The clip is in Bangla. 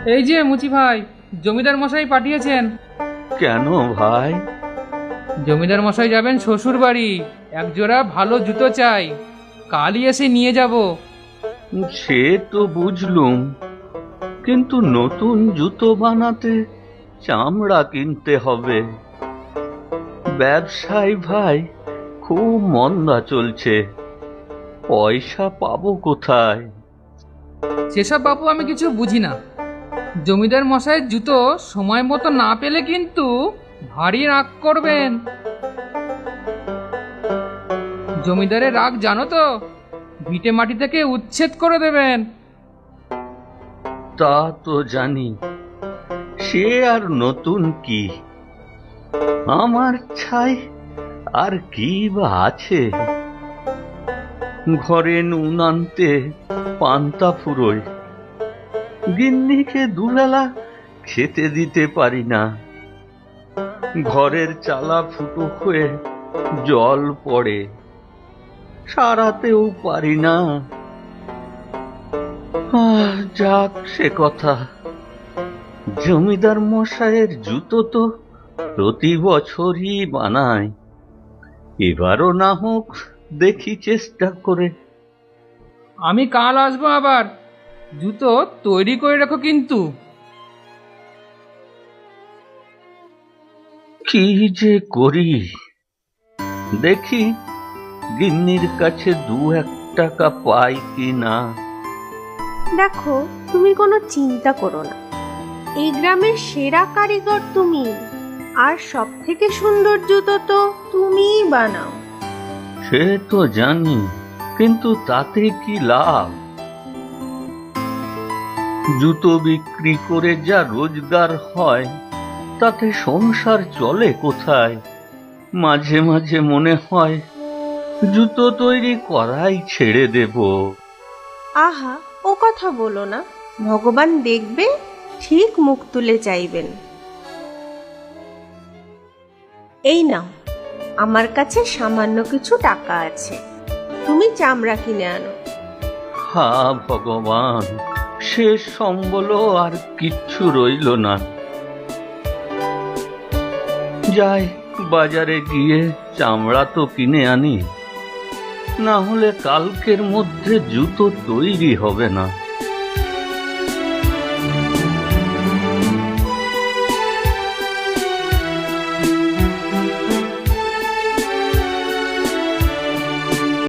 এই যে মুচি ভাই, জমিদার মশাই পাঠিয়েছেন। কেন ভাই? জমিদার মশাই যাবেন শ্বশুর বাড়ি, একজোড়া ভালো জুতো চাই, কালই এসে নিয়ে যাব। সে তো বুঝলুম, কিন্তু নতুন জুতো বানাতে চামড়া কিনতে হবে। ব্যবসায় ভাই খুব মন্দা চলছে, পয়সা পাবো কোথায়? সেসব বাপু আমি কিছু বুঝি না। জমিদার মশাইয়ের জুতো সময় মতো না পেলে কিন্তু ভারী রাগ করবেন। জমিদারের রাগ জানো তো, ভিটে মাটি থেকে উচ্ছেদ করে দেবেন। তা তো জানি, সে আর নতুন কি? আমার ছাই আর কি বা আছে? ঘরে নুন আনতে পান্তা ফুরোয়, গিন্নিকে দুবেলা খেতে দিতে পারি না। ঘরের চালা ফুটো হয়ে জল পড়ে, সারাতেও পারি না। যাক সে কথা, জমিদার মশাইয়ের জুতো তো প্রতি বছরই বানায়, এবারও না হোক দেখি চেষ্টা করে। আমি কাল আসবো আবার, জুতো তৈরি করে রাখো কিন্তু। কি যে করি দেখি, গিন্নির কাছে 2-1 টাকা পাই কি না। দেখো, তুমি কোনো চিন্তা করো না, এই গ্রামের সেরা কারিগর তুমি, আর সব থেকে সুন্দর জুতো তো তুমিই বানাও। সে তো জানি, কিন্তু তাতে কি লাভ? জুতো বিক্রি করে যা রোজগার হয়, তাতে সংসার চলে কোথায়? মাঝে মাঝে মনে হয় জুতো তৈরি করাই ছেড়ে দেব। আহা, ও কথা বলো না, ভগবান দেখবে, ঠিক মুখ তুলে চাইবেন। এই নাও, আমার কাছে সামান্য কিছু টাকা আছে, তুমি চামড়া কিনে আনো। হা ভগবান, শেষ সম্বলও আর কিচ্ছু রইল না। যাই, বাজারে গিয়ে চামড়া তো কিনে আনি, না হলে কালকের মধ্যে জুতো তৈরি হবে না।